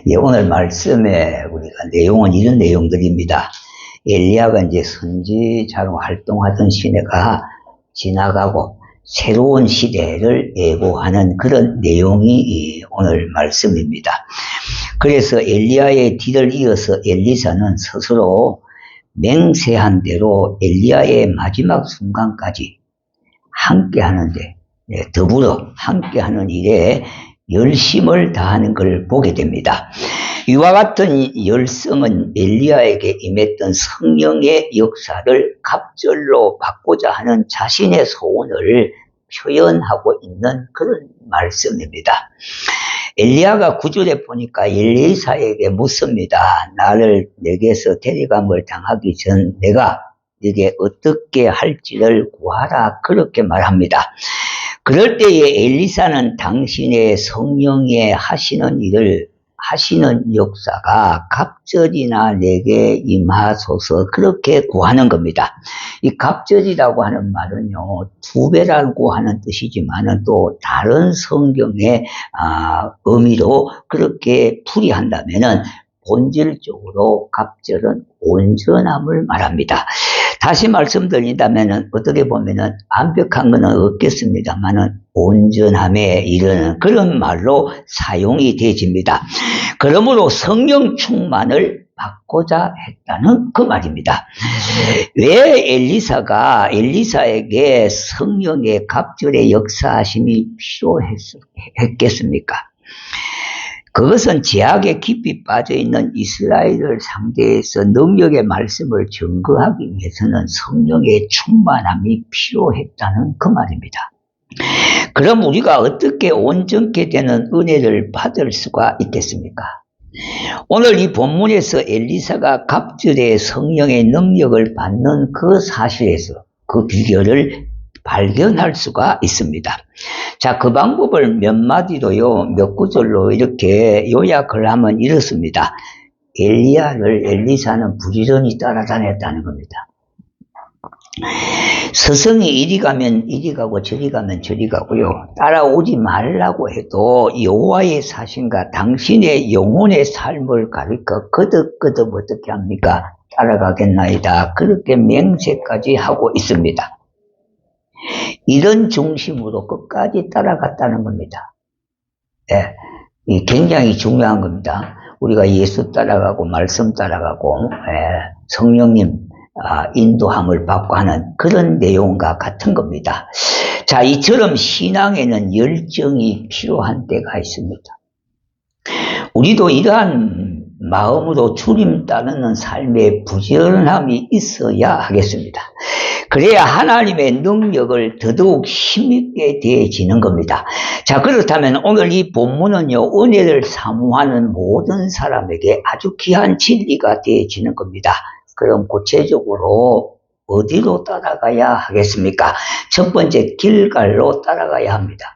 예, 오늘 말씀에 우리가 내용은 이런 내용들입니다. 엘리야가 이제 선지자로 활동하던 시대가 지나가고 새로운 시대를 예고하는 그런 내용이 오늘 말씀입니다. 그래서 엘리야의 뒤를 이어서 엘리사는 스스로 맹세한 대로 엘리야의 마지막 순간까지 함께 하는데, 더불어 함께 하는 일에 열심을 다하는 걸 보게 됩니다. 이와 같은 열성은 엘리야에게 임했던 성령의 역사를 갑절로 받고자 하는 자신의 소원을 표현하고 있는 그런 말씀입니다. 엘리야가 9절에 보니까 엘리사에게 묻습니다. 나를 내게서 데려감을 당하기 전 내가 네게 어떻게 할지를 구하라, 그렇게 말합니다. 그럴 때에 엘리사는 당신의 성령에 하시는 일을, 하시는 역사가 갑절이나 내게 임하소서, 그렇게 구하는 겁니다. 이 갑절이라고 하는 말은요, 2배라고 하는 뜻이지만은 또 다른 성경의 의미로 그렇게 풀이한다면은 본질적으로 갑절은 온전함을 말합니다. 다시 말씀드린다면은 어떻게 보면은 완벽한 것은 없겠습니다만은 온전함에 이르는 그런 말로 사용이 되어집니다. 그러므로 성령 충만을 받고자 했다는 그 말입니다. 왜 엘리사에게 성령의 갑절의 역사하심이 필요했겠습니까? 그것은 제약에 깊이 빠져있는 이스라엘을 상대해서 능력의 말씀을 증거하기 위해서는 성령의 충만함이 필요했다는 그 말입니다. 그럼 우리가 어떻게 온전케 되는 은혜를 받을 수가 있겠습니까? 오늘 이 본문에서 엘리사가 갑절의 성령의 능력을 받는 그 사실에서 그 비결을 발견할 수가 있습니다. 자, 그 방법을 몇 마디로요, 몇 구절로 이렇게 요약을 하면 이렇습니다. 엘리사는 부지런히 따라다녔다는 겁니다. 스승이 이리 가면 이리 가고 저리 가면 저리 가고요. 따라오지 말라고 해도 여호와의 사신과 당신의 영혼의 삶을 가리켜 거듭거듭 어떻게 합니까? 따라가겠나이다. 그렇게 맹세까지 하고 있습니다. 이런 중심으로 끝까지 따라갔다는 겁니다. 예, 굉장히 중요한 겁니다. 우리가 예수 따라가고 말씀 따라가고 성령님 인도함을 받고 하는 그런 내용과 같은 겁니다. 자, 이처럼 신앙에는 열정이 필요한 때가 있습니다. 우리도 이러한 마음으로 주님 따르는 삶의 부지런함이 있어야 하겠습니다. 그래야 하나님의 능력을 더더욱 힘있게 대해지는 겁니다. 자, 그렇다면 오늘 이 본문은요, 은혜를 사모하는 모든 사람에게 아주 귀한 진리가 대해지는 겁니다. 그럼 구체적으로 어디로 따라가야 하겠습니까? 첫 번째, 길갈로 따라가야 합니다.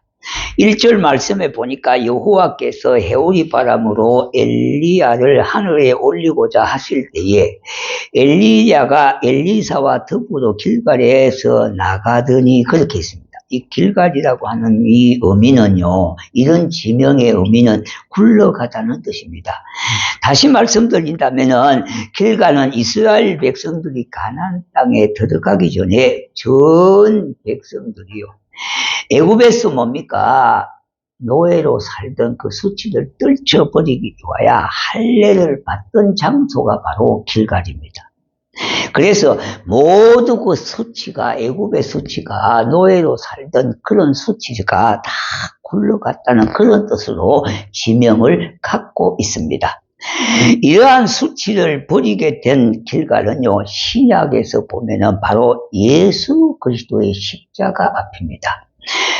1절 말씀에 보니까 여호와께서 해오리 바람으로 엘리야를 하늘에 올리고자 하실 때에 엘리야가 엘리사와 더불어 길갈에서 나가더니, 그렇게 했습니다. 이 길갈이라고 하는 이 의미는요, 이런 지명의 의미는 굴러가다는 뜻입니다. 다시 말씀드린다면은 길갈은 이스라엘 백성들이 가나안 땅에 들어가기 전에 전 백성들이요, 애굽에서 뭡니까? 노예로 살던 그 수치를 떨쳐버리기 위하여 할례를 받던 장소가 바로 길갈입니다. 그래서 모두 그 수치가, 애굽의 수치가, 노예로 살던 그런 수치가 다 굴러갔다는 그런 뜻으로 지명을 갖고 있습니다. 이러한 수치를 버리게 된 길갈은요, 신약에서 보면은 바로 예수 그리스도의 십자가 앞입니다.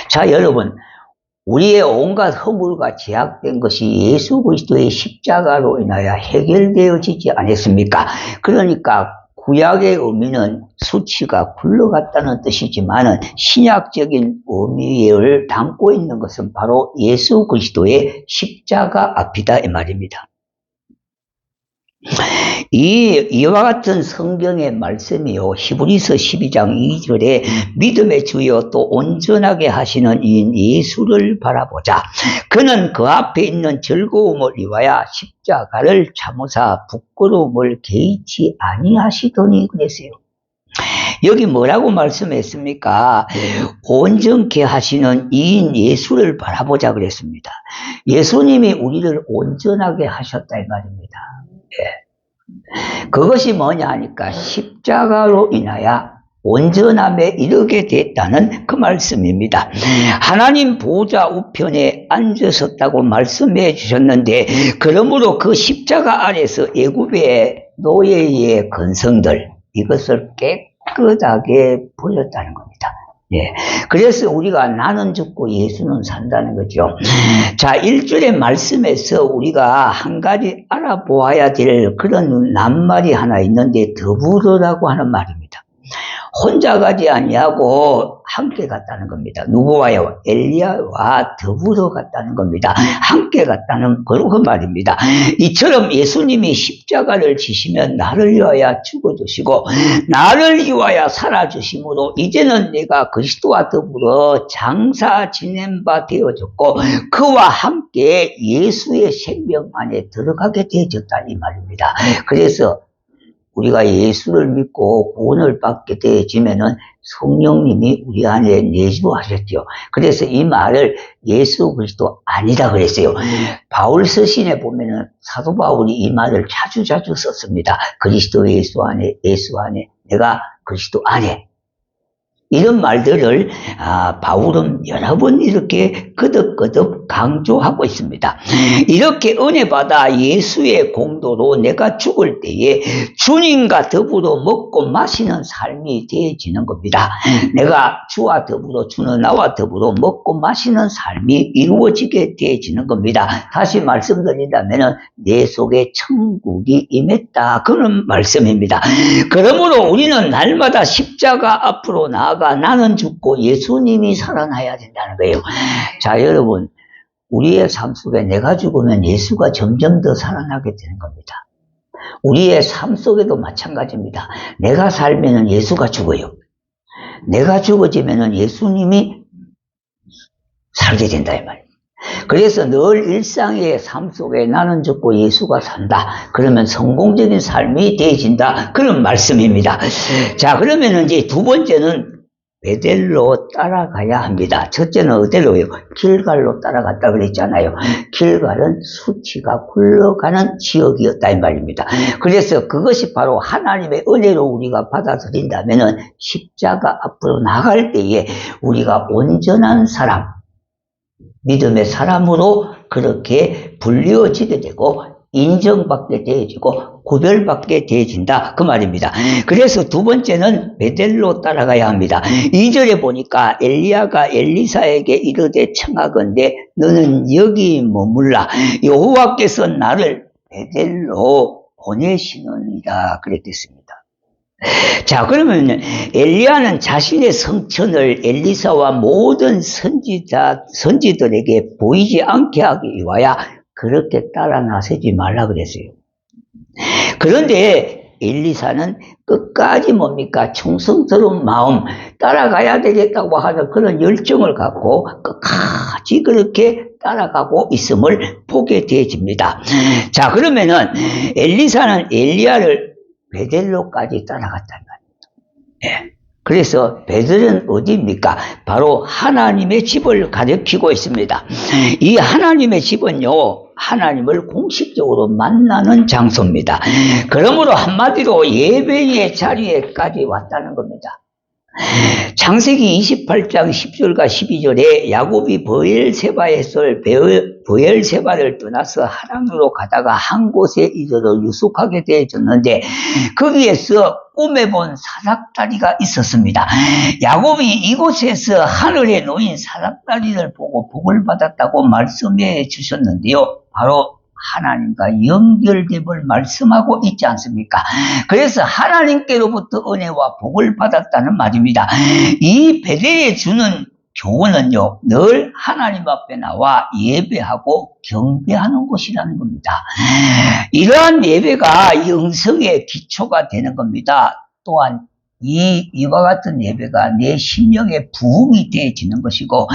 자, 여러분, 우리의 온갖 허물과 제약된 것이 예수 그리스도의 십자가로 인하여 해결되어지지 않았습니까? 그러니까 구약의 의미는 수치가 굴러갔다는 뜻이지만 신약적인 의미를 담고 있는 것은 바로 예수 그리스도의 십자가 앞이다, 이 말입니다. 이와 같은 성경의 말씀이요, 히브리서 12장 2절에 믿음의 주여 또 온전하게 하시는 이인 예수를 바라보자. 그는 그 앞에 있는 즐거움을 위하여 십자가를 참으사 부끄러움을 개의치 아니하시더니 그랬어요. 여기 뭐라고 말씀했습니까? 온전케 하시는 이인 예수를 바라보자 그랬습니다. 예수님이 우리를 온전하게 하셨다 이 말입니다. 그것이 뭐냐 하니까 십자가로 인하여 온전함에 이르게 됐다는 그 말씀입니다. 하나님 보좌 우편에 앉으셨다고 말씀해 주셨는데, 그러므로 그 십자가 아래서 애굽의 노예의 근성들, 이것을 깨끗하게 버렸다는 겁니다. 예. 그래서 우리가 나는 죽고 예수는 산다는 거죠. 자, 1절의 말씀에서 우리가 한 가지 알아보아야 될 그런 낱말이 하나 있는데, 더불어라고 하는 말입니다. 혼자 가지 아니하고 함께 갔다는 겁니다. 누구와요? 엘리야와 더불어 갔다는 겁니다. 함께 갔다는 그 말입니다. 이처럼 예수님이 십자가를 지시면 나를 위하여 죽어주시고 나를 위하여 살아주심으로 이제는 내가 그리스도와 더불어 장사 지낸 바 되어졌고 그와 함께 예수의 생명 안에 들어가게 되어졌다 이 말입니다. 그래서 우리가 예수를 믿고 구원을 받게 되어지면은 성령님이 우리 안에 내주하셨죠. 그래서 이 말을 예수 그리스도 아니다 그랬어요. 바울 서신에 보면은 사도 바울이 이 말을 자주 썼습니다. 그리스도 예수 안에 내가 그리스도 안에. 이런 말들을 바울은 여러 번 이렇게 거듭 강조하고 있습니다. 이렇게 은혜 받아 예수의 공로로 내가 죽을 때에 주님과 더불어 먹고 마시는 삶이 되어지는 겁니다. 내가 주와 더불어, 주는 나와 더불어 먹고 마시는 삶이 이루어지게 되어지는 겁니다. 다시 말씀드린다면 내 속에 천국이 임했다, 그런 말씀입니다. 그러므로 우리는 날마다 십자가 앞으로 나아가 나는 죽고 예수님이 살아나야 된다는 거예요. 자, 여러분, 우리의 삶 속에 내가 죽으면 예수가 점점 더 살아나게 되는 겁니다. 우리의 삶 속에도 마찬가지입니다. 내가 살면은 예수가 죽어요. 내가 죽어지면은 예수님이 살게 된다 이 말이에요. 그래서 늘 일상의 삶 속에 나는 죽고 예수가 산다. 그러면 성공적인 삶이 되어진다. 그런 말씀입니다. 자, 그러면 이제 두 번째는 베델로 따라가야 합니다. 첫째는 어디로요? 길갈로 따라갔다 그랬잖아요. 길갈은 수치가 굴러가는 지역이었다 이 말입니다. 그래서 그것이 바로 하나님의 은혜로 우리가 받아들인다면은 십자가 앞으로 나갈 때에 우리가 온전한 사람, 믿음의 사람으로 그렇게 불리어지게 되고 인정받게 되어지고 구별받게 되어진다 그 말입니다. 그래서 두 번째는 베델로 따라가야 합니다. 2절에 보니까 엘리야가 엘리사에게 이르되 청하건대 너는 여기 머물라, 여호와께서 나를 베델로 보내시느니라 그랬습니다. 자, 그러면 엘리야는 자신의 성천을 엘리사와 모든 선지들에게 보이지 않게 하기 위하여 그렇게 따라 나서지 말라 그랬어요. 그런데 엘리사는 끝까지 뭡니까? 충성스러운 마음, 따라가야 되겠다고 하는 그런 열정을 갖고 끝까지 그렇게 따라가고 있음을 보게 되어집니다. 자, 그러면은 엘리사는 엘리야를 베델로까지 따라갔단 말이에요. 예. 그래서 베델은 어디입니까? 바로 하나님의 집을 가리키고 있습니다. 이 하나님의 집은요, 하나님을 공식적으로 만나는 장소입니다. 그러므로 한마디로 예배의 자리에까지 왔다는 겁니다. 창세기 28장 10절과 12절에 야곱이 브엘세바를 떠나서 하란으로 가다가 한 곳에 이르러 유숙하게 되어졌는데 거기에서 꿈에 본 사닥다리가 있었습니다. 야곱이 이곳에서 하늘에 놓인 사닥다리를 보고 복을 받았다고 말씀해 주셨는데요. 바로 하나님과 연결됨을 말씀하고 있지 않습니까? 그래서 하나님께로부터 은혜와 복을 받았다는 말입니다. 이 베델에 주는 교훈은요, 늘 하나님 앞에 나와 예배하고 경배하는 것이라는 겁니다. 이러한 예배가 영성의 기초가 되는 겁니다. 또한 이와 같은 예배가 내 심령의 부흥이 되어지는 것이고,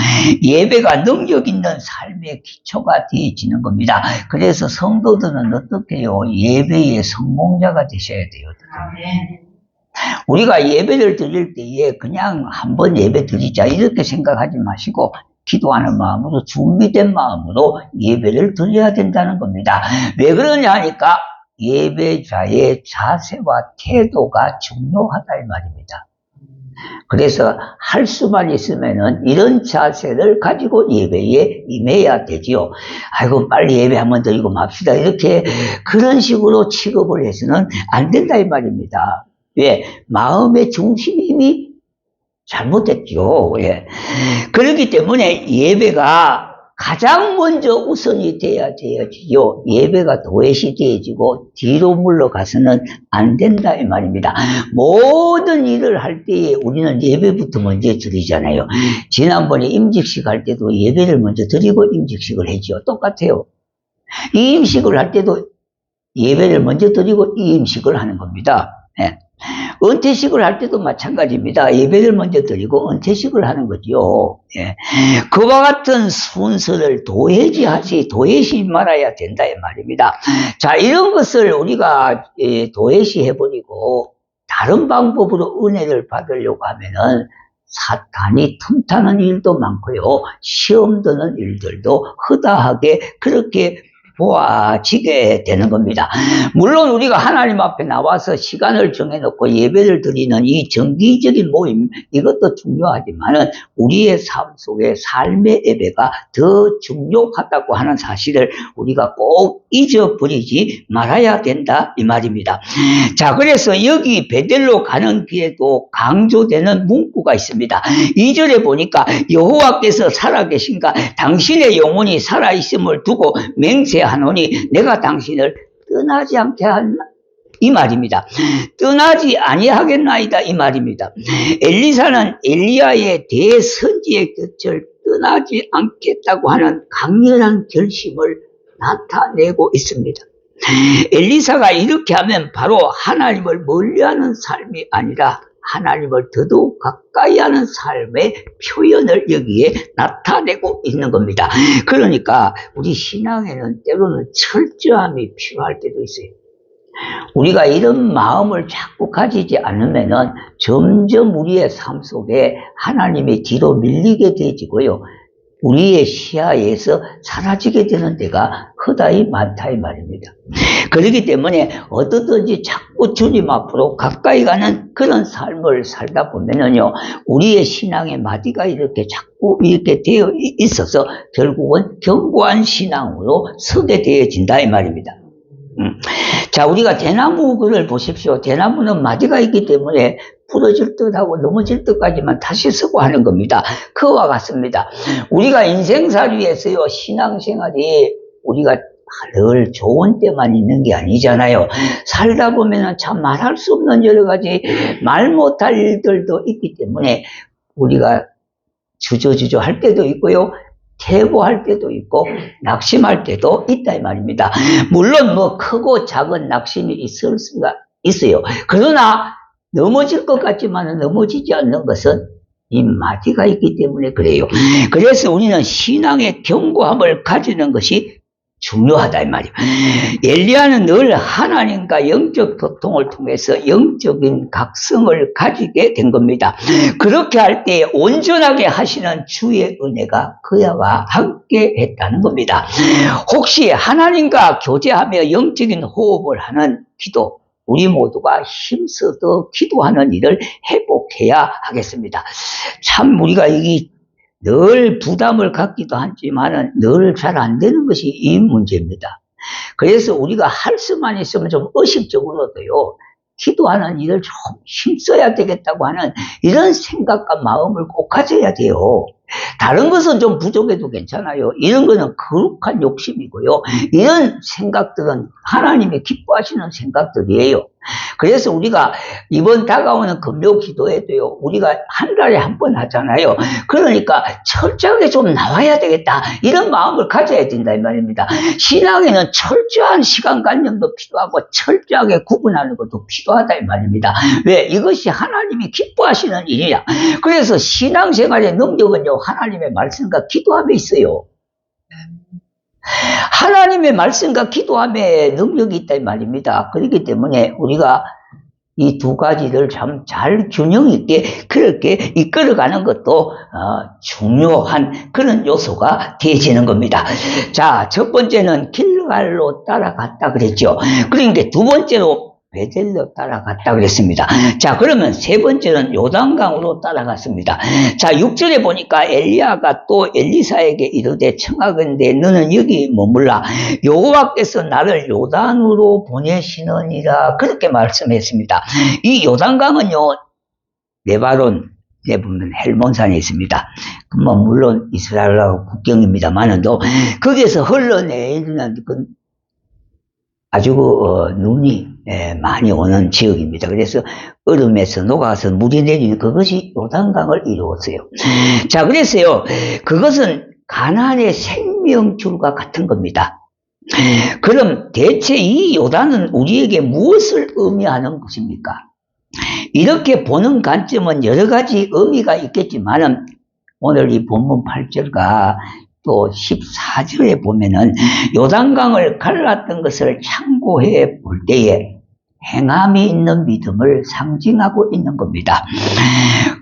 예배가 능력 있는 삶의 기초가 되어지는 겁니다. 그래서 성도들은 어떻게 해요? 예배의 성공자가 되셔야 돼요. 우리가 예배를 드릴 때에 그냥 한번 예배 드리자 이렇게 생각하지 마시고, 기도하는 마음으로, 준비된 마음으로 예배를 드려야 된다는 겁니다. 왜 그러냐 하니까 예배자의 자세와 태도가 중요하다 이 말입니다. 그래서 할 수만 있으면은 이런 자세를 가지고 예배에 임해야 되지요. 아이고 빨리 예배 한번 드리고 맙시다 이렇게 그런 식으로 취급을 해서는 안 된다 이 말입니다. 왜? 마음의 중심이 이미 잘못됐죠. 예. 그렇기 때문에 예배가 가장 먼저 우선이 되어지요. 예배가 도외시 되어지고 뒤로 물러가서는 안 된다 이 말입니다. 모든 일을 할 때에 우리는 예배부터 먼저 드리잖아요. 지난번에 임직식 할 때도 예배를 먼저 드리고 임직식을 했죠. 똑같아요. 이 임식을 할 때도 예배를 먼저 드리고 이 임식을 하는 겁니다. 예. 은퇴식을 할 때도 마찬가지입니다. 예배를 먼저 드리고 은퇴식을 하는 거죠. 예. 그와 같은 순서를 도외시 말아야 된다 이 말입니다. 자, 이런 것을 우리가 도외시 해버리고 다른 방법으로 은혜를 받으려고 하면은 사탄이 틈타는 일도 많고요. 시험 드는 일들도 허다하게 그렇게 보아지게 되는 겁니다. 물론 우리가 하나님 앞에 나와서 시간을 정해놓고 예배를 드리는 이 정기적인 모임 이것도 중요하지만은 우리의 삶 속에 삶의 예배가 더 중요하다고 하는 사실을 우리가 꼭 잊어버리지 말아야 된다 이 말입니다. 자, 그래서 여기 베델로 가는 길에도 강조되는 문구가 있습니다. 2절에 보니까 여호와께서 살아계신가 당신의 영혼이 살아있음을 두고 맹세하노니 내가 당신을 떠나지 않게 한다 이 말입니다. 떠나지 아니하겠나이다 이 말입니다. 엘리사는 엘리야의 대선지의 곁을 떠나지 않겠다고 하는 강렬한 결심을 나타내고 있습니다. 엘리사가 이렇게 하면 바로 하나님을 멀리하는 삶이 아니라 하나님을 더더욱 가까이 하는 삶의 표현을 여기에 나타내고 있는 겁니다. 그러니까 우리 신앙에는 때로는 철저함이 필요할 때도 있어요. 우리가 이런 마음을 자꾸 가지지 않으면은 점점 우리의 삶 속에 하나님의 뒤로 밀리게 되지고요. 우리의 시야에서 사라지게 되는 데가 허다히 많다 이 말입니다. 그렇기 때문에 어떻든지 자꾸 주님 앞으로 가까이 가는 그런 삶을 살다 보면은요, 우리의 신앙의 마디가 이렇게 자꾸 이렇게 되어 있어서 결국은 견고한 신앙으로 서게 되어진다 이 말입니다. 자, 우리가 대나무를 보십시오. 대나무는 마디가 있기 때문에 부러질 듯하고 넘어질 듯까지만 다시 서고 하는 겁니다. 그와 같습니다. 우리가 인생살이에서요, 신앙생활이 우리가 늘 좋은 때만 있는 게 아니잖아요. 살다 보면은 참 말할 수 없는 여러 가지 말 못할 일들도 있기 때문에 우리가 주저주저 할 때도 있고요. 퇴보할 때도 있고 낙심할 때도 있다 이 말입니다. 물론 뭐 크고 작은 낙심이 있을 수가 있어요. 그러나 넘어질 것 같지만 넘어지지 않는 것은 이 마디가 있기 때문에 그래요. 그래서 우리는 신앙의 견고함을 가지는 것이 중요하다 이 말이에요. 엘리야는 늘 하나님과 영적 소통을 통해서 영적인 각성을 가지게 된 겁니다. 그렇게 할 때 온전하게 하시는 주의 은혜가 그와 함께 했다는 겁니다. 혹시 하나님과 교제하며 영적인 호흡을 하는 기도, 우리 모두가 힘써서 기도하는 일을 회복해야 하겠습니다. 참 우리가 늘 부담을 갖기도 하지만 늘 잘 안 되는 것이 이 문제입니다. 그래서 우리가 할 수만 있으면 좀 의식적으로도요, 기도하는 일을 좀 힘써야 되겠다고 하는 이런 생각과 마음을 꼭 가져야 돼요. 다른 것은 좀 부족해도 괜찮아요. 이런 거는 거룩한 욕심이고요. 이런 생각들은 하나님이 기뻐하시는 생각들이에요. 그래서 우리가 이번 다가오는 금요 기도에도요, 우리가 한 달에 한 번 하잖아요. 그러니까 철저하게 좀 나와야 되겠다, 이런 마음을 가져야 된다 이 말입니다. 신앙에는 철저한 시간관념도 필요하고 철저하게 구분하는 것도 필요하다 이 말입니다. 왜? 이것이 하나님이 기뻐하시는 일이야. 그래서 신앙생활의 능력은요, 하나님의 말씀과 기도함에 있어요. 하나님의 말씀과 기도함에 능력이 있다 이 말입니다. 그렇기 때문에 우리가 이 두 가지를 참 잘 균형 있게 그렇게 이끌어가는 것도 중요한 그런 요소가 되어지는 겁니다. 자, 첫 번째는 길갈로 따라갔다 그랬죠. 그러니까 두 번째로 베델로 따라갔다 그랬습니다. 자, 그러면 세 번째는 요단강으로 따라갔습니다. 자, 6절에 보니까 엘리야가 또 엘리사에게 이르되 청하건대 너는 여기 머물라, 여호와께서 나를 요단으로 보내시느니라, 그렇게 말씀했습니다. 이 요단강은요, 레바논 보면 헬몬산에 있습니다. 뭐 물론 이스라엘하고 국경입니다만은도 거기에서 흘러내리는 아주 눈이 많이 오는 지역입니다. 그래서 얼음에서 녹아서 물이 내리는 그것이 요단강을 이루었어요. 자, 그래서요, 그것은 가나안의 생명줄과 같은 겁니다. 그럼 대체 이 요단은 우리에게 무엇을 의미하는 것입니까? 이렇게 보는 관점은 여러 가지 의미가 있겠지만은 오늘 이 본문 8절과 또 14절에 보면은 요단강을 갈랐던 것을 참고해 볼 때에 행함이 있는 믿음을 상징하고 있는 겁니다.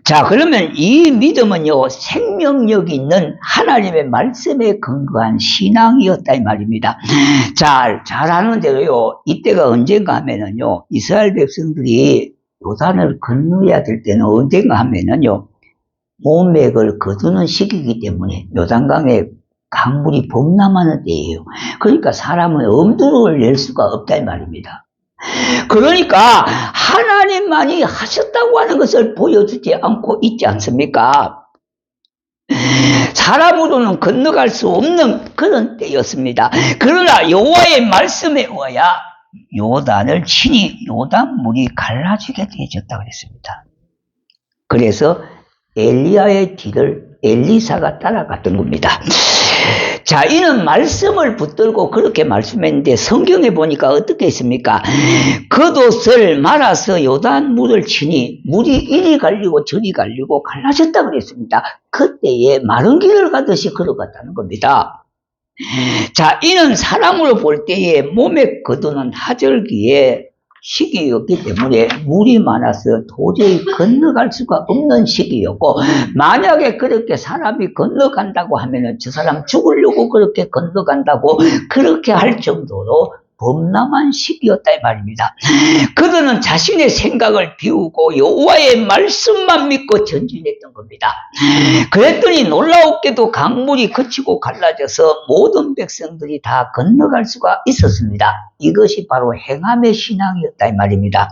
자, 그러면 이 믿음은요, 생명력 있는 하나님의 말씀에 근거한 신앙이었다 이 말입니다. 잘 아는 대로요, 이때가 언젠가 하면은요, 이스라엘 백성들이 요단을 건너야 될 때는 언젠가 하면은요, 모맥을 거두는 시기이기 때문에 요단강에 강물이 범람하는 때예요. 그러니까 사람은 엄두를 낼 수가 없다 이 말입니다. 그러니까 하나님만이 하셨다고 하는 것을 보여주지 않고 있지 않습니까? 사람으로는 건너갈 수 없는 그런 때였습니다. 그러나 여호와의 말씀에 의하여 요단을 친히 요단물이 갈라지게 되어졌다고 했습니다. 그래서 엘리야의 뒤를 엘리사가 따라갔던 겁니다. 자, 이는 말씀을 붙들고 그렇게 말씀했는데 성경에 보니까 어떻게 했습니까? 겉옷을 말아서 요단물을 치니 물이 이리 갈리고 저리 갈리고 갈라졌다 그랬습니다. 그때에 마른 길을 가듯이 걸어갔다는 겁니다. 자, 이는 사람으로 볼 때에 몸에 거두는 하절기에 시기였기 때문에 물이 많아서 도저히 건너갈 수가 없는 시기였고, 만약에 그렇게 사람이 건너간다고 하면은 저 사람 죽으려고 그렇게 건너간다고 그렇게 할 정도로 범람한 시기였다 이 말입니다. 그들은 자신의 생각을 비우고 여호와의 말씀만 믿고 전진했던 겁니다. 그랬더니 놀라웠게도 강물이 거치고 갈라져서 모든 백성들이 다 건너갈 수가 있었습니다. 이것이 바로 행함의 신앙이었다 이 말입니다.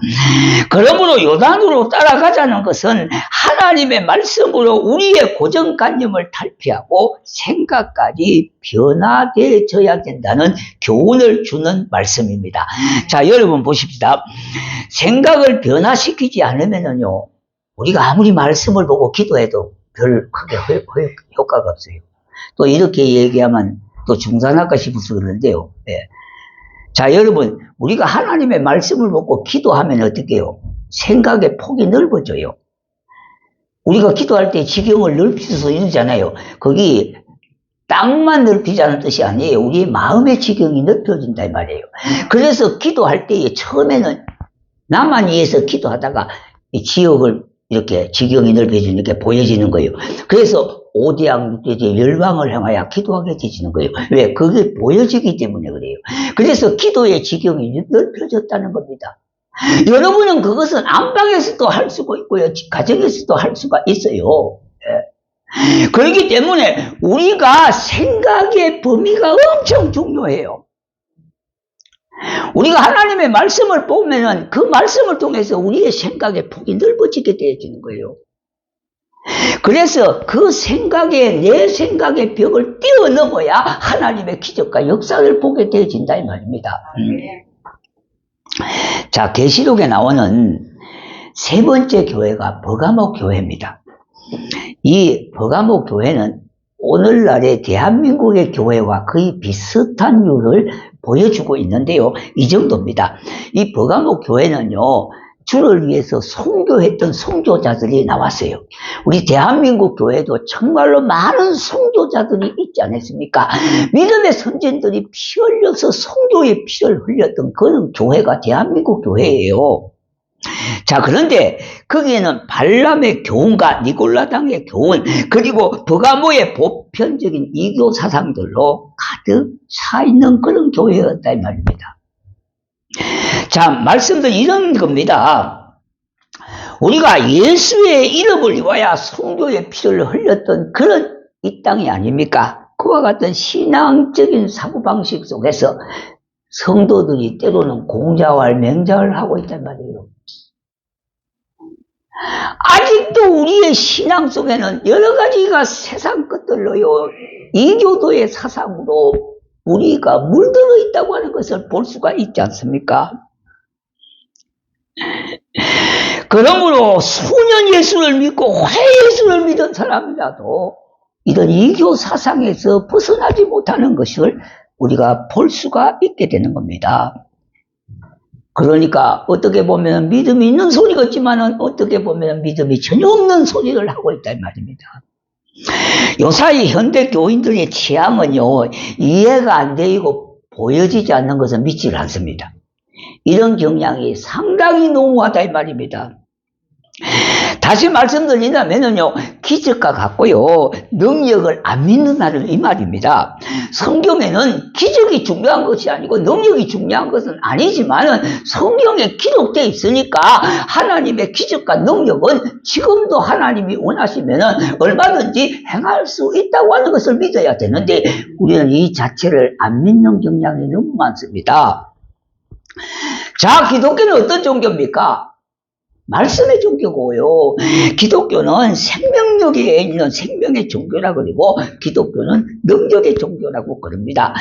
그러므로 요단으로 따라가자는 것은 하나님의 말씀으로 우리의 고정관념을 탈피하고 생각까지 변화되어져야 된다는 교훈을 주는 말씀입니다. 자, 여러분 보십시다. 생각을 변화시키지 않으면요, 우리가 아무리 말씀을 보고 기도해도 별 크게 효과가 없어요. 또 이렇게 얘기하면 또 중산할까 싶어서 그러는데요. 네. 자, 여러분, 우리가 하나님의 말씀을 보고 기도하면 어떻게 해요? 생각의 폭이 넓어져요. 우리가 기도할 때 지경을 넓힐 수 있잖아요. 거기 땅만 넓히자는 뜻이 아니에요. 우리 마음의 지경이 넓혀진다 이 말이에요. 그래서 기도할 때에 처음에는 나만 위해서 기도하다가 이 지역을 이렇게 지경이 넓혀지는 게 보여지는 거예요. 그래서 오대양 육대지 열방을 향하여 기도하게 되지는 거예요. 왜? 그게 보여지기 때문에 그래요. 그래서 기도의 지경이 넓혀졌다는 겁니다. 여러분은 그것은 안방에서도 할 수가 있고요, 가정에서도 할 수가 있어요. 그렇기 때문에 우리가 생각의 범위가 엄청 중요해요. 우리가 하나님의 말씀을 보면은 그 말씀을 통해서 우리의 생각의 폭이 넓어지게 되어지는 거예요. 그래서 그 내 생각의 벽을 뛰어넘어야 하나님의 기적과 역사를 보게 되어진다 이 말입니다. 자, 계시록에 나오는 세 번째 교회가 버가모 교회입니다. 이 버가모 교회는 오늘날의 대한민국의 교회와 거의 비슷한 율을 보여주고 있는데요. 이 정도입니다. 이 버가모 교회는요, 주를 위해서 선교했던 선교자들이 나왔어요. 우리 대한민국 교회도 정말로 많은 선교자들이 있지 않습니까? 믿음의 선진들이 피 흘려서 선교의 피를 흘렸던 그런 교회가 대한민국 교회예요. 자, 그런데 거기에는 발람의 교훈과 니골라당의 교훈, 그리고 버가모의 보편적인 이교 사상들로 가득 차 있는 그런 교회였다 이 말입니다. 자, 말씀드린 이런 겁니다. 우리가 예수의 이름을 위하여 성도의 피를 흘렸던 그런 이 땅이 아닙니까? 그와 같은 신앙적인 사고방식 속에서 성도들이 때로는 공자왈 맹자를 하고 있단 말이에요. 아직도 우리의 신앙 속에는 여러 가지가 세상 것들로요, 이교도의 사상으로 우리가 물들어 있다고 하는 것을 볼 수가 있지 않습니까? 그러므로 수년 예수를 믿고 회 예수를 믿은 사람이라도 이런 이교 사상에서 벗어나지 못하는 것을 우리가 볼 수가 있게 되는 겁니다. 그러니까 어떻게 보면 믿음이 있는 소리 같지만 어떻게 보면 믿음이 전혀 없는 소리를 하고 있다 이 말입니다. 요사이 현대 교인들의 취향은요, 이해가 안 되고 보여지지 않는 것을 믿지 않습니다. 이런 경향이 상당히 농후하다 이 말입니다. 다시 말씀드린다면요, 기적과 같고요, 능력을 안 믿는다는 이 말입니다. 성경에는 기적이 중요한 것이 아니고 능력이 중요한 것은 아니지만 성경에 기록되어 있으니까 하나님의 기적과 능력은 지금도 하나님이 원하시면 얼마든지 행할 수 있다고 하는 것을 믿어야 되는데 우리는 이 자체를 안 믿는 경향이 너무 많습니다. 자, 기독교는 어떤 종교입니까? 말씀의 종교고요. 기독교는 생명력에 있는 생명의 종교라 그러고 기독교는 능력의 종교라고 그럽니다.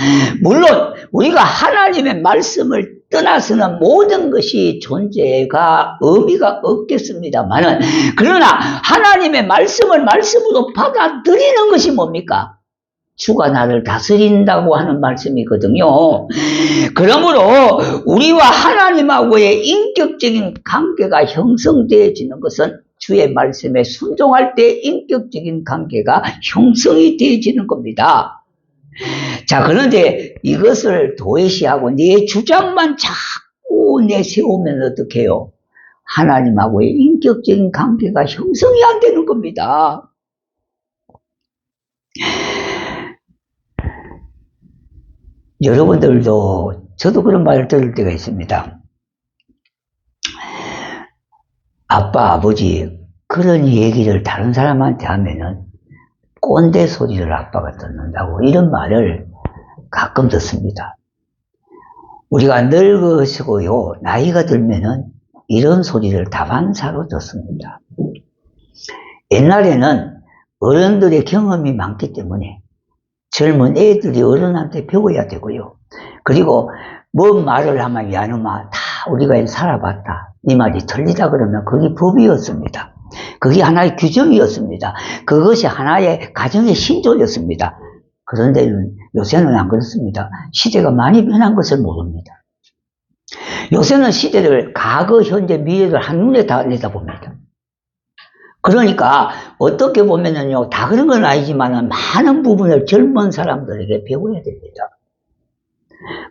물론 우리가 하나님의 말씀을 떠나서는 모든 것이 존재가 의미가 없겠습니다만은, 그러나 하나님의 말씀을 말씀으로 받아들이는 것이 뭡니까? 주가 나를 다스린다고 하는 말씀이거든요. 그러므로 우리와 하나님하고의 인격적인 관계가 형성되어지는 것은 주의 말씀에 순종할 때 인격적인 관계가 형성이 되어지는 겁니다. 자, 그런데 이것을 도외시하고 내 주장만 자꾸 내세우면 어떻게 해요? 하나님하고의 인격적인 관계가 형성이 안 되는 겁니다. 여러분들도 저도 그런 말을 들을 때가 있습니다. 아빠, 아버지 그런 얘기를 다른 사람한테 하면은 꼰대 소리를 아빠가 듣는다고, 이런 말을 가끔 듣습니다. 우리가 늙으시고요, 나이가 들면은 이런 소리를 다반사로 듣습니다. 옛날에는 어른들의 경험이 많기 때문에 젊은 애들이 어른한테 배워야 되고요. 그리고 뭔 말을 하면 야 놈아, 다 우리가 살아봤다, 이 말이 틀리다 그러면 그게 법이었습니다. 그게 하나의 규정이었습니다. 그것이 하나의 가정의 신조였습니다. 그런데 요새는 안 그렇습니다. 시대가 많이 변한 것을 모릅니다. 요새는 시대를 과거, 현재, 미래를 한눈에 다 내다봅니다. 그러니까 어떻게 보면은요, 다 그런 건 아니지만 많은 부분을 젊은 사람들에게 배워야 됩니다.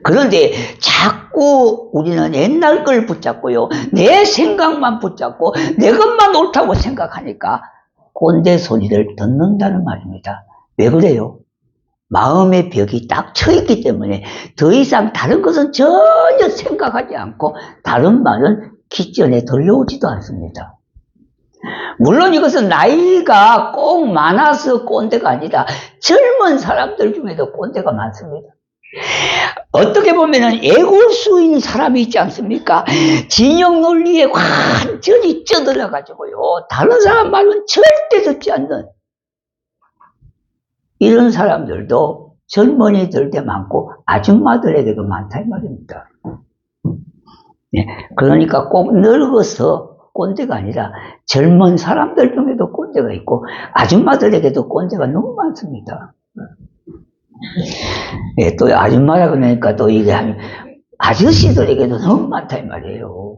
그런데 자꾸 우리는 옛날 걸 붙잡고요, 내 생각만 붙잡고 내 것만 옳다고 생각하니까 꼰대 소리를 듣는다는 말입니다. 왜 그래요? 마음의 벽이 딱 쳐있기 때문에 더 이상 다른 것은 전혀 생각하지 않고 다른 말은 귓전에 들려오지도 않습니다. 물론 이것은 나이가 꼭 많아서 꼰대가 아니라 젊은 사람들 중에도 꼰대가 많습니다. 어떻게 보면은 애골수인 사람이 있지 않습니까? 진영 논리에 완전히 쩌들어 가지고요, 다른 사람 말은 절대 듣지 않는 이런 사람들도 젊은이들도 많고 아줌마들에게도 많다 이 말입니다. 예, 그러니까 꼭 늙어서 꼰대가 아니라 젊은 사람들 중에도 꼰대가 있고 아줌마들에게도 꼰대가 너무 많습니다. 예, 또 아줌마라 그러니까 또 이게 아저씨들에게도 너무 많다 이 말이에요.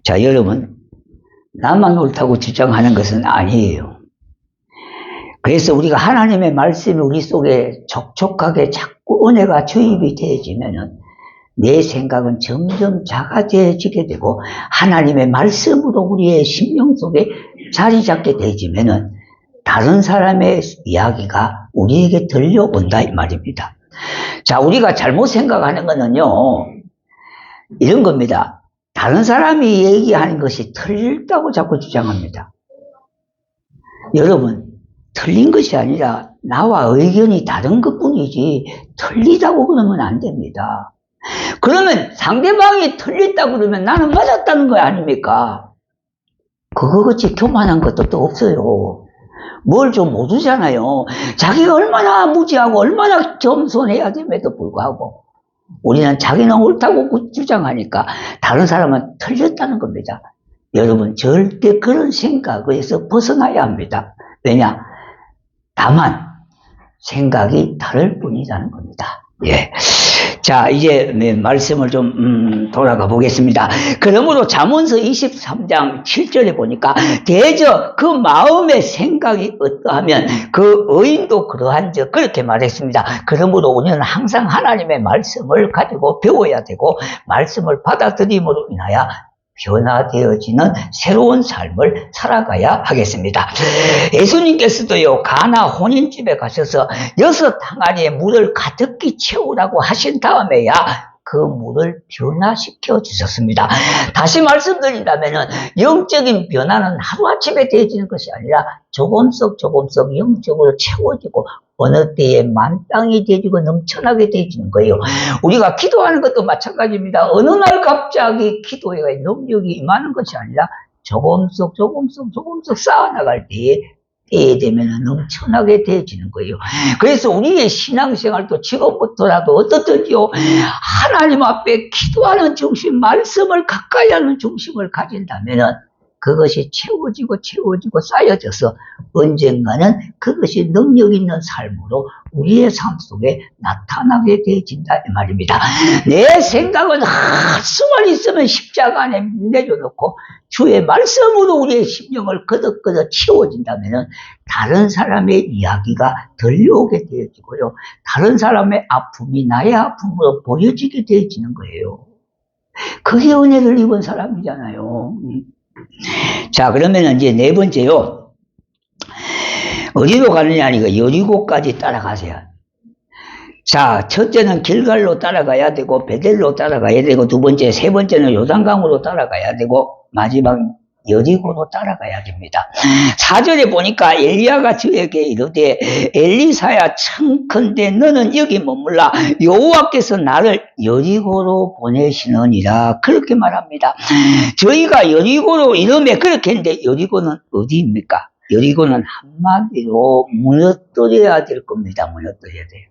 자, 여러분, 나만 옳다고 주장하는 것은 아니에요. 그래서 우리가 하나님의 말씀이 우리 속에 촉촉하게 자꾸 은혜가 주입이 되어지면은 내 생각은 점점 작아지게 되고 하나님의 말씀으로 우리의 심령 속에 자리 잡게 되어지면은 다른 사람의 이야기가 우리에게 들려온다 이 말입니다. 자, 우리가 잘못 생각하는 거는요, 이런 겁니다. 다른 사람이 얘기하는 것이 틀렸다고 자꾸 주장합니다. 여러분, 틀린 것이 아니라 나와 의견이 다른 것 뿐이지 틀리다고 그러면 안 됩니다. 그러면 상대방이 틀렸다고 그러면 나는 맞았다는 거 아닙니까? 그거같이 교만한 것도 또 없어요. 뭘 좀 모르잖아요. 자기가 얼마나 무지하고 얼마나 겸손해야 됨에도 불구하고 우리는 자기는 옳다고 주장하니까 다른 사람은 틀렸다는 겁니다. 여러분, 절대 그런 생각에서 벗어나야 합니다. 왜냐? 다만 생각이 다를 뿐이라는 겁니다. 예. 자, 이제 말씀을 좀 돌아가 보겠습니다. 그러므로 잠언서 23장 7절에 보니까 대저 그 마음의 생각이 어떠하면 그 의인도 그러한즉 그렇게 말했습니다. 그러므로 우리는 항상 하나님의 말씀을 가지고 배워야 되고 말씀을 받아들임으로 인하여 변화되어지는 새로운 삶을 살아가야 하겠습니다. 예수님께서도요, 가나 혼인집에 가셔서 6 항아리에 물을 가득히 채우라고 하신 다음에야 그 물을 변화시켜 주셨습니다. 다시 말씀드린다면 영적인 변화는 하루아침에 되어지는 것이 아니라 조금씩 영적으로 채워지고 어느 때에 만땅이 되어지고 넘쳐나게 되어지는 거예요. 우리가 기도하는 것도 마찬가지입니다. 어느 날 갑자기 기도에 능력이 임하는 것이 아니라 조금씩 쌓아나갈 때에 되면 넘쳐나게 되어지는 거예요. 그래서 우리의 신앙생활도 지금부터라도 어떻든지요, 하나님 앞에 기도하는 중심, 말씀을 가까이 하는 중심을 가진다면은 그것이 채워지고 쌓여져서 언젠가는 그것이 능력 있는 삶으로 우리의 삶 속에 나타나게 되어진다 이 말입니다. 내 생각은 한숨만 있으면 십자가 안에 내려놓고 주의 말씀으로 우리의 심령을 거듭 채워진다면 다른 사람의 이야기가 들려오게 되어지고요, 다른 사람의 아픔이 나의 아픔으로 보여지게 되어지는 거예요. 그게 은혜를 입은 사람이잖아요. 자, 그러면 이제 네 번째요. 어디로 가느냐 하니까 여리고까지 따라가세요. 자, 첫째는 길갈로 따라가야 되고 베델로 따라가야 되고 두 번째, 세 번째는 요단강으로 따라가야 되고 마지막 여리고로 따라가야 됩니다. 4절에 보니까 엘리야가 저에게 이르되 엘리사야 청컨대 너는 여기 머물라 여호와께서 나를 여리고로 보내시느니라 그렇게 말합니다. 저희가 여리고로 이름에 그렇게 했는데 여리고는 어디입니까? 여리고는 한마디로 무너뜨려야 될 겁니다. 무너뜨려야 돼요.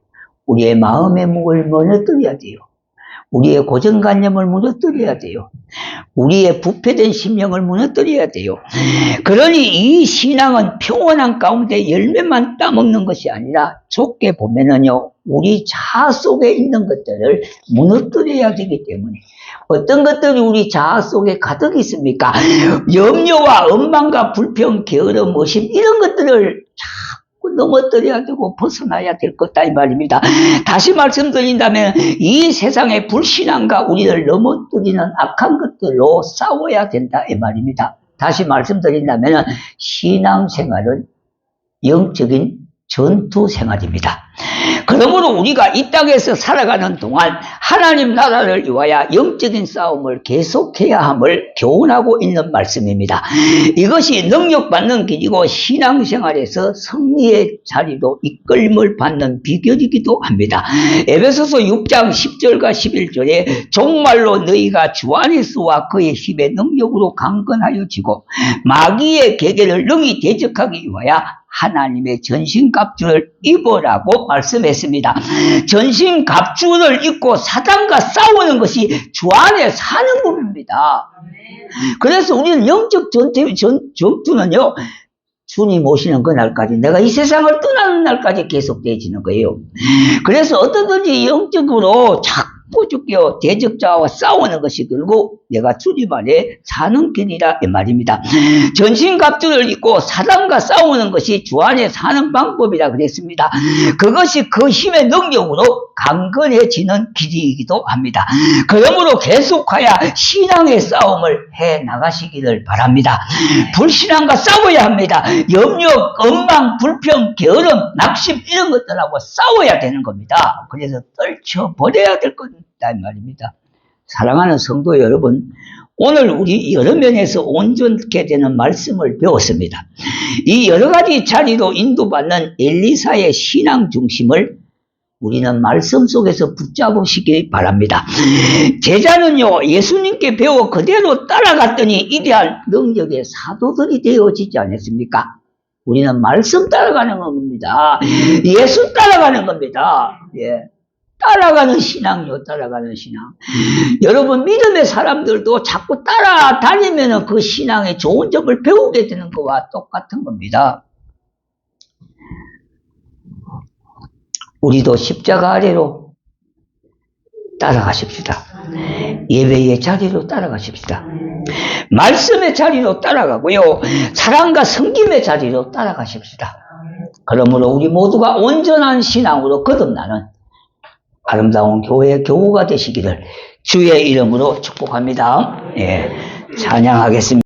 우리의 마음의 묵을 무너뜨려야 돼요. 우리의 고정관념을 무너뜨려야 돼요. 우리의 부패된 심령을 무너뜨려야 돼요. 그러니 이 신앙은 평온한 가운데 열매만 따먹는 것이 아니라 좁게 보면은요, 우리 자아 속에 있는 것들을 무너뜨려야 되기 때문에 어떤 것들이 우리 자아 속에 가득 있습니까? 염려와 원망과 불평, 게으름, 의심 이런 것들을 넘어뜨려야 되고 벗어나야 될 것다 이 말입니다. 다시 말씀드린다면 이 세상의 불신앙과 우리를 넘어뜨리는 악한 것들로 싸워야 된다 이 말입니다. 다시 말씀드린다면 신앙생활은 영적인 전투 생활입니다. 그러므로 우리가 이 땅에서 살아가는 동안 하나님 나라를 위하여 영적인 싸움을 계속해야 함을 교훈하고 있는 말씀입니다. 이것이 능력받는 길이고 신앙생활에서 승리의 자리로 이끌림을 받는 비결이기도 합니다. 에베소서 6장 10절과 11절에 정말로 너희가 주 안에서와 그의 힘의 능력으로 강건하여지고 마귀의 계계를 능히 대적하기 위하여 하나님의 전신갑주를 입으라고 말씀했습니다. 전신갑주를 입고 사단과 싸우는 것이 주 안에 사는 법입니다. 그래서 우리는 영적 전투는요, 주님 오시는 그날까지, 내가 이 세상을 떠나는 날까지 계속되어지는 거예요. 그래서 어떠든지 영적으로 자꾸 대적자와 싸우는 것이 결국 내가 주님 안에 사는 길이라 이 말입니다. 전신갑주를 입고 사단과 싸우는 것이 주 안에 사는 방법이라 그랬습니다. 그것이 그 힘의 능력으로 강건해지는 길이기도 합니다. 그러므로 계속하여 신앙의 싸움을 해 나가시기를 바랍니다. 불신앙과 싸워야 합니다. 염려, 원망, 불평, 게으름, 낙심 이런 것들하고 싸워야 되는 겁니다. 그래서 떨쳐버려야 될 겁니다 이 말입니다. 사랑하는 성도 여러분, 오늘 우리 여러 면에서 온전케 되는 말씀을 배웠습니다. 이 여러 가지 자리로 인도받는 엘리사의 신앙 중심을 우리는 말씀 속에서 붙잡으시기 바랍니다. 제자는요, 예수님께 배워 그대로 따라갔더니 이러한 능력의 사도들이 되어지지 않았습니까? 우리는 말씀 따라가는 겁니다. 예수 따라가는 겁니다. 예. 따라가는 신앙요, 따라가는 신앙. 여러분, 믿음의 사람들도 자꾸 따라다니면 그 신앙의 좋은 점을 배우게 되는 것과 똑같은 겁니다. 우리도 십자가 아래로 따라가십시다. 예배의 자리로 따라가십시다. 말씀의 자리로 따라가고요. 사랑과 섬김의 자리로 따라가십시다. 그러므로 우리 모두가 온전한 신앙으로 거듭나는 아름다운 교회의 교우가 되시기를 주의 이름으로 축복합니다. 예, 찬양하겠습니다.